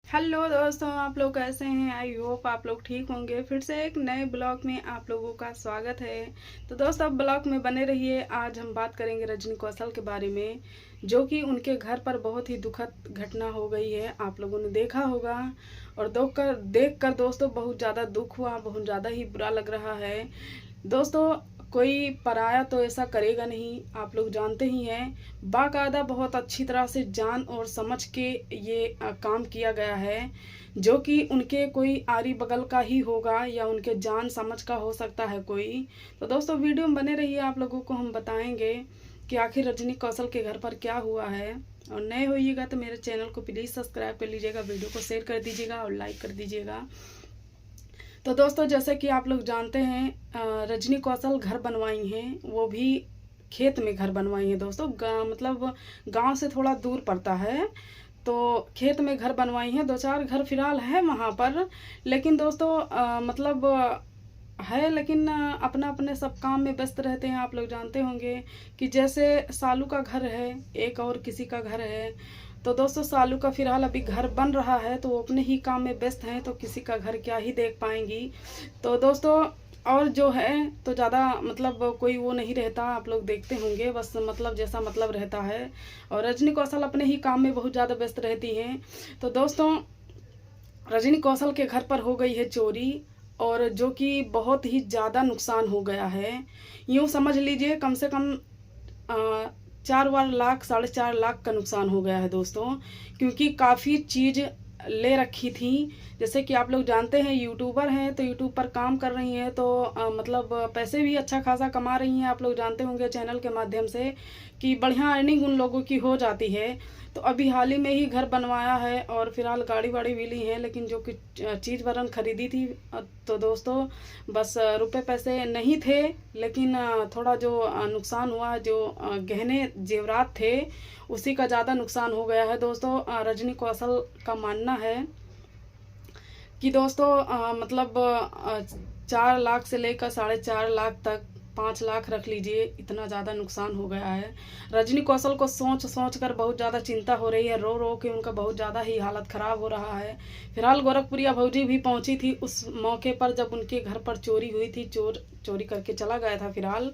Hello दोस्तों, आप लोग कैसे हैं। आई होप आप लोग ठीक होंगे। फिर से एक नए ब्लॉग में आप लोगों का स्वागत है। तो दोस्तों, अब ब्लॉग में बने रहिए। आज हम बात करेंगे रजनी कौशल के बारे में, जो कि उनके घर पर बहुत ही दुखद घटना हो गई है। आप लोगों ने देखा होगा और देख कर दोस्तों बहुत ज़्यादा दुख हुआ, बहुत ज़्यादा ही बुरा लग रहा है। दोस्तों, कोई पराया तो ऐसा करेगा नहीं, आप लोग जानते ही हैं। बाकायदा बहुत अच्छी तरह से जान और समझ के ये काम किया गया है, जो कि उनके कोई आरी बगल का ही होगा या उनके जान समझ का हो सकता है कोई। तो दोस्तों, वीडियो में बने रहिए, आप लोगों को हम बताएंगे कि आखिर रजनी कौशल के घर पर क्या हुआ है। और नए होइएगा तो मेरे चैनल को प्लीज़ सब्सक्राइब कर लीजिएगा, वीडियो को शेयर कर दीजिएगा और लाइक कर दीजिएगा। तो दोस्तों, जैसे कि आप लोग जानते हैं, रजनी कौशल घर बनवाई हैं, वो भी खेत में घर बनवाई हैं। दोस्तों, मतलब गांव से थोड़ा दूर पड़ता है, तो खेत में घर बनवाई हैं। दो चार घर फिलहाल है वहाँ पर, लेकिन दोस्तों मतलब है, लेकिन अपना अपने सब काम में व्यस्त रहते हैं। आप लोग जानते होंगे कि जैसे सालू का घर है, एक और किसी का घर है। तो दोस्तों, सालू का फिलहाल अभी घर बन रहा है, तो वो अपने ही काम में व्यस्त हैं, तो किसी का घर क्या ही देख पाएंगी। तो दोस्तों, और जो है तो ज़्यादा मतलब कोई वो नहीं रहता, आप लोग देखते होंगे, बस मतलब जैसा मतलब रहता है। और रजनी कौशल अपने ही काम में बहुत ज़्यादा व्यस्त रहती हैं। तो दोस्तों, रजनी कौशल के घर पर हो गई है चोरी, और जो कि बहुत ही ज़्यादा नुकसान हो गया है। यूँ समझ लीजिए कम से कम 4 लाख 4.5 लाख का नुकसान हो गया है दोस्तों, क्योंकि काफ़ी चीज़ ले रखी थी। जैसे कि आप लोग जानते हैं, यूट्यूबर हैं तो यूट्यूब पर काम कर रही हैं, तो मतलब पैसे भी अच्छा खासा कमा रही हैं। आप लोग जानते होंगे चैनल के माध्यम से कि बढ़िया अर्निंग उन लोगों की हो जाती है। तो अभी हाल ही में ही घर बनवाया है और फिलहाल गाड़ी वाड़ी भी ली है, लेकिन जो कि चीज़ वरन खरीदी थी, तो दोस्तों बस रुपए पैसे नहीं थे, लेकिन थोड़ा जो नुकसान हुआ, जो गहने जेवरात थे, उसी का ज़्यादा नुकसान हो गया है। दोस्तों, रजनी कौशल का मानना है कि दोस्तों मतलब 4 लाख से लेकर 4.5 लाख तक, 5 लाख रख लीजिए, इतना ज़्यादा नुकसान हो गया है। रजनी कौशल को सोच सोच कर बहुत ज़्यादा चिंता हो रही है, रो रो के उनका बहुत ज़्यादा ही हालत ख़राब हो रहा है। फिलहाल गोरखपुरिया भौजी भी पहुंची थी उस मौके पर, जब उनके घर पर चोरी हुई थी, चोरी करके चला गया था फिलहाल।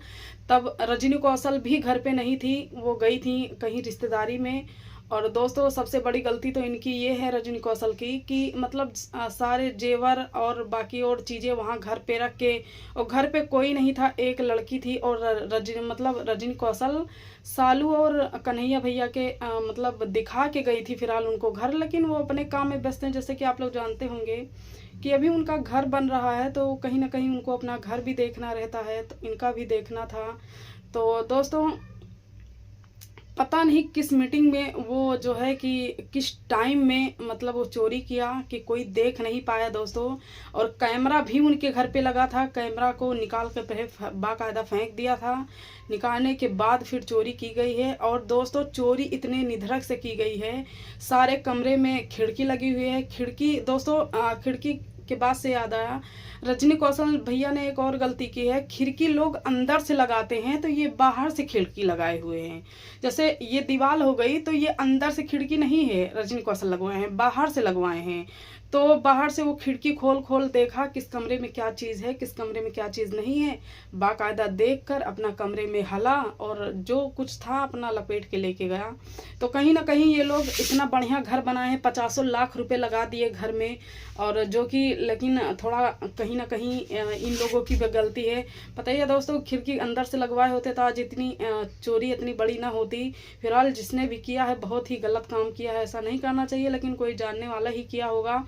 तब रजनी कौशल भी घर पे नहीं थी, वो गई थी कहीं रिश्तेदारी में। और दोस्तों, सबसे बड़ी गलती तो इनकी ये है रजनी कौशल की, कि मतलब सारे जेवर और बाकी और चीज़ें वहाँ घर पे रख के, और घर पे कोई नहीं था, एक लड़की थी और रजनी कौशल सालू और कन्हैया भैया के मतलब दिखा के गई थी फिलहाल उनको घर, लेकिन वो अपने काम में व्यस्त हैं। जैसे कि आप लोग जानते होंगे कि अभी उनका घर बन रहा है, तो कहीं ना कहीं उनको अपना घर भी देखना रहता है, तो इनका भी देखना था। तो दोस्तों, पता नहीं किस मीटिंग में वो जो है कि किस टाइम में मतलब वो चोरी किया कि कोई देख नहीं पाया दोस्तों। और कैमरा भी उनके घर पे लगा था, कैमरा को निकाल कर पहले बाकायदा फेंक दिया था, निकालने के बाद फिर चोरी की गई है। और दोस्तों, चोरी इतने निधड़क से की गई है, सारे कमरे में खिड़की लगी हुई है। खिड़की दोस्तों, खिड़की के बाद से याद आया, रजनी कौशल भैया ने एक और गलती की है। खिड़की लोग अंदर से लगाते हैं, तो ये बाहर से खिड़की लगाए हुए हैं। जैसे ये दीवार हो गई, तो ये अंदर से खिड़की नहीं है रजनी कौशल लगवाए हैं, बाहर से लगवाए हैं। तो बाहर से वो खिड़की खोल खोल देखा किस कमरे में क्या चीज़ है, किस कमरे में क्या चीज़ नहीं है। बाकायदा देखकर अपना कमरे में हला और जो कुछ था अपना लपेट के लेके गया। तो कहीं ना कहीं ये लोग इतना बढ़िया घर बनाए हैं, 50 लाख रुपए लगा दिए घर में, और जो कि लेकिन थोड़ा कहीं ना कहीं इन लोगों की भी गलती है। पता ही है दोस्तों, खिड़की अंदर से लगवाए होते तो आज इतनी चोरी इतनी बड़ी ना होती। फिलहाल जिसने भी किया है बहुत ही गलत काम किया है, ऐसा नहीं करना चाहिए, लेकिन कोई जानने वाला ही किया होगा।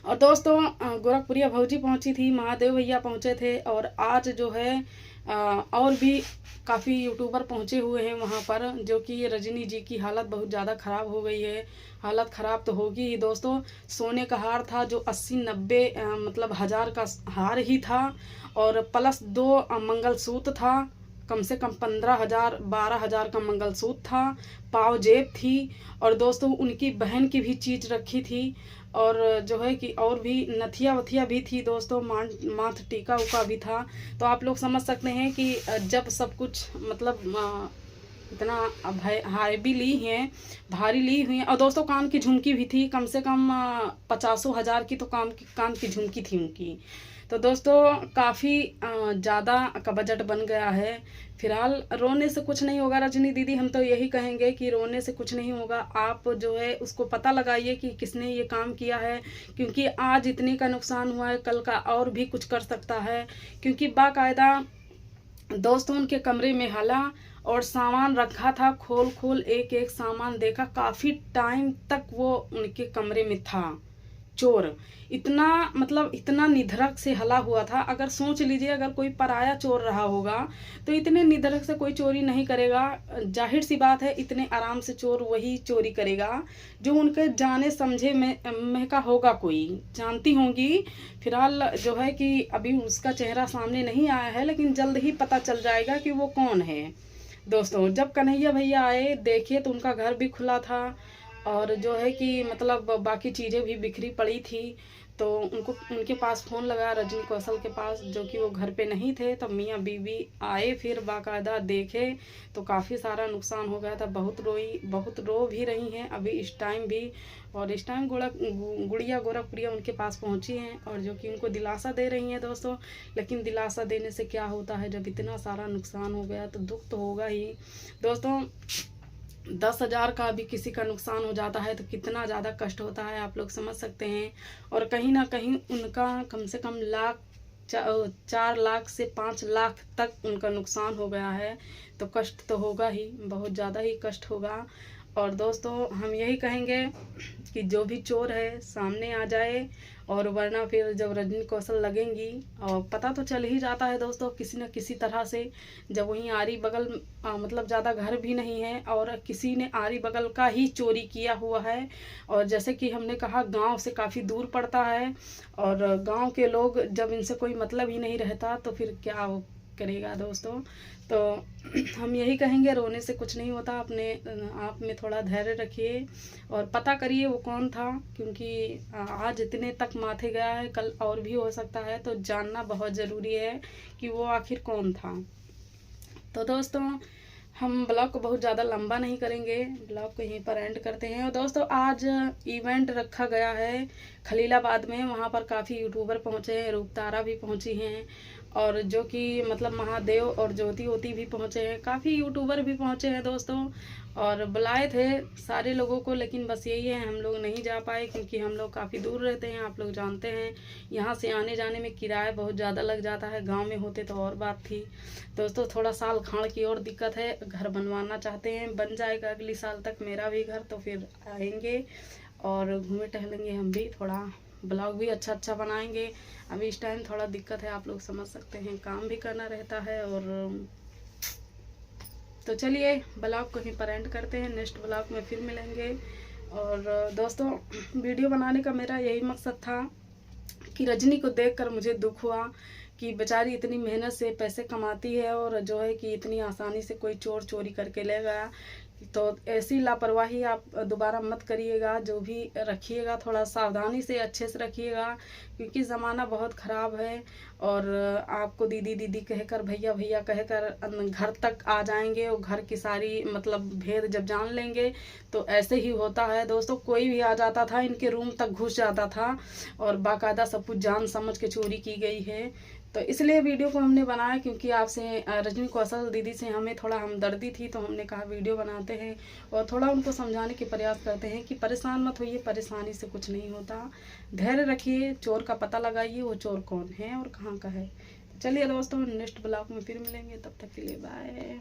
और दोस्तों, गोरखपुरिया भौजी पहुंची थी, महादेव भैया पहुंचे थे, और आज जो है और भी काफ़ी यूट्यूबर पहुंचे हुए हैं वहां पर, जो कि रजनी जी की हालत बहुत ज़्यादा ख़राब हो गई है। हालत ख़राब तो होगी ही दोस्तों। सोने का हार था जो 80-90 मतलब हज़ार का हार ही था, और प्लस 2 मंगलसूत्र था, कम से कम 15,000 12,000 का मंगलसूत्र था, पाव जेब थी, और दोस्तों उनकी बहन की भी चीज़ रखी थी, और जो है कि और भी नथिया वथिया भी थी दोस्तों, माथ टीका उका भी था। तो आप लोग समझ सकते हैं कि जब सब कुछ मतलब इतना हैवी ली हैं, भारी ली हुई हैं। और दोस्तों कान की झुमकी भी थी, कम से कम 50,000 की तो कान की झुमकी थी उनकी। तो दोस्तों काफ़ी ज़्यादा का बजट बन गया है। फिलहाल रोने से कुछ नहीं होगा रजनी दीदी, हम तो यही कहेंगे कि रोने से कुछ नहीं होगा। आप जो है उसको पता लगाइए कि किसने ये काम किया है, क्योंकि आज इतने का नुकसान हुआ है, कल का और भी कुछ कर सकता है। क्योंकि बाकायदा दोस्तों उनके कमरे में हाला और सामान रखा था, खोल खोल एक एक सामान देखा। काफ़ी टाइम तक वो उनके कमरे में था चोर। इतना मतलब इतना निधड़क से हला हुआ था। अगर सोच लीजिए अगर कोई पराया चोर रहा होगा तो इतने निधड़क से कोई चोरी नहीं करेगा। जाहिर सी बात है इतने आराम से चोर वही चोरी करेगा जो उनके जाने समझे में का होगा, कोई जानती होंगी। फिलहाल जो है कि अभी उसका चेहरा सामने नहीं आया है, लेकिन जल्द ही पता चल जाएगा कि वो कौन है। दोस्तों जब कन्हैया भैया आए देखे तो उनका घर भी खुला था और जो है कि मतलब बाकी चीज़ें भी बिखरी पड़ी थी। तो उनके पास फ़ोन लगा, रजनी कौशल के पास, जो कि वो घर पे नहीं थे। तब मियाँ बीवी आए, फिर बाकायदा देखे तो काफ़ी सारा नुकसान हो गया था। बहुत रोई, बहुत रो भी रही हैं अभी इस टाइम भी। और इस टाइम गुड़िया गोरखप्रिया उनके पास पहुंची हैं और जो कि उनको दिलासा दे रही हैं दोस्तों। लेकिन दिलासा देने से क्या होता है, जब इतना सारा नुकसान हो गया तो दुख तो होगा ही दोस्तों। 10,000 का भी किसी का नुकसान हो जाता है तो कितना ज़्यादा कष्ट होता है, आप लोग समझ सकते हैं। और कहीं ना कहीं उनका कम से कम 4 लाख से 5 लाख तक उनका नुकसान हो गया है। तो कष्ट तो होगा ही, बहुत ज़्यादा ही कष्ट होगा। और दोस्तों हम यही कहेंगे कि जो भी चोर है सामने आ जाए, और वरना फिर जब रजनी कौशल लगेंगी और पता तो चल ही जाता है दोस्तों किसी न किसी तरह से। जब वहीं आरी बगल मतलब ज़्यादा घर भी नहीं है और किसी ने आरी बगल का ही चोरी किया हुआ है। और जैसे कि हमने कहा गांव से काफ़ी दूर पड़ता है और गांव के लोग जब इनसे कोई मतलब ही नहीं रहता तो फिर क्या करेगा दोस्तों। तो हम यही कहेंगे रोने से कुछ नहीं होता, अपने आप में थोड़ा धैर्य रखिए और पता करिए वो कौन था। क्योंकि आज इतने तक माथे गया है, कल और भी हो सकता है, तो जानना बहुत ज़रूरी है कि वो आखिर कौन था। तो दोस्तों हम ब्लॉग को बहुत ज़्यादा लंबा नहीं करेंगे, ब्लॉग को यहीं पर एंड करते हैं। और दोस्तों आज इवेंट रखा गया है खलीलाबाद में, वहाँ पर काफ़ी यूट्यूबर पहुँचे हैं, रूपतारा भी पहुँची हैं और जो कि मतलब महादेव और ज्योति होती भी पहुँचे हैं, काफ़ी यूट्यूबर भी पहुँचे हैं दोस्तों। और बुलाए थे सारे लोगों को, लेकिन बस यही है हम लोग नहीं जा पाए क्योंकि हम लोग काफ़ी दूर रहते हैं, आप लोग जानते हैं। यहाँ से आने जाने में किराया बहुत ज़्यादा लग जाता है, गांव में होते तो और बात थी दोस्तों। थोड़ा साल खाड़ की और दिक्कत है, घर बनवाना चाहते हैं, बन जाएगा अगली साल तक मेरा भी घर, तो फिर आएंगे और घूमे टहलेंगे हम भी, थोड़ा ब्लॉग भी अच्छा बनाएंगे। अभी इस टाइम थोड़ा दिक्कत है, आप लोग समझ सकते हैं, काम भी करना रहता है। और तो चलिए ब्लॉग को ही पर एंड करते हैं, नेक्स्ट ब्लॉग में फिर मिलेंगे। और दोस्तों वीडियो बनाने का मेरा यही मकसद था कि रजनी को देखकर मुझे दुख हुआ कि बेचारी इतनी मेहनत से पैसे कमाती है और जो है कि इतनी आसानी से कोई चोर चोरी करके ले गया। तो ऐसी लापरवाही आप दोबारा मत करिएगा, जो भी रखिएगा थोड़ा सावधानी से अच्छे से रखिएगा, क्योंकि ज़माना बहुत ख़राब है। और आपको दीदी दीदी कहकर, भैया भैया कहकर घर तक आ जाएंगे और घर की सारी मतलब भेद जब जान लेंगे तो ऐसे ही होता है दोस्तों। कोई भी आ जाता था इनके रूम तक घुस जाता था और बाकायदा सब कुछ जान समझ के चोरी की गई है। तो इसलिए वीडियो को हमने बनाया, क्योंकि आपसे रजनी कौशल दीदी से हमें थोड़ा हमदर्दी थी, तो हमने कहा वीडियो बनाते हैं और थोड़ा उनको समझाने के प्रयास करते हैं कि परेशान मत होइए, परेशानी से कुछ नहीं होता, धैर्य रखिए, चोर का पता लगाइए वो चोर कौन है और कहाँ का है। चलिए दोस्तों नेक्स्ट ब्लॉग में फिर मिलेंगे, तब तक के लिए बाय।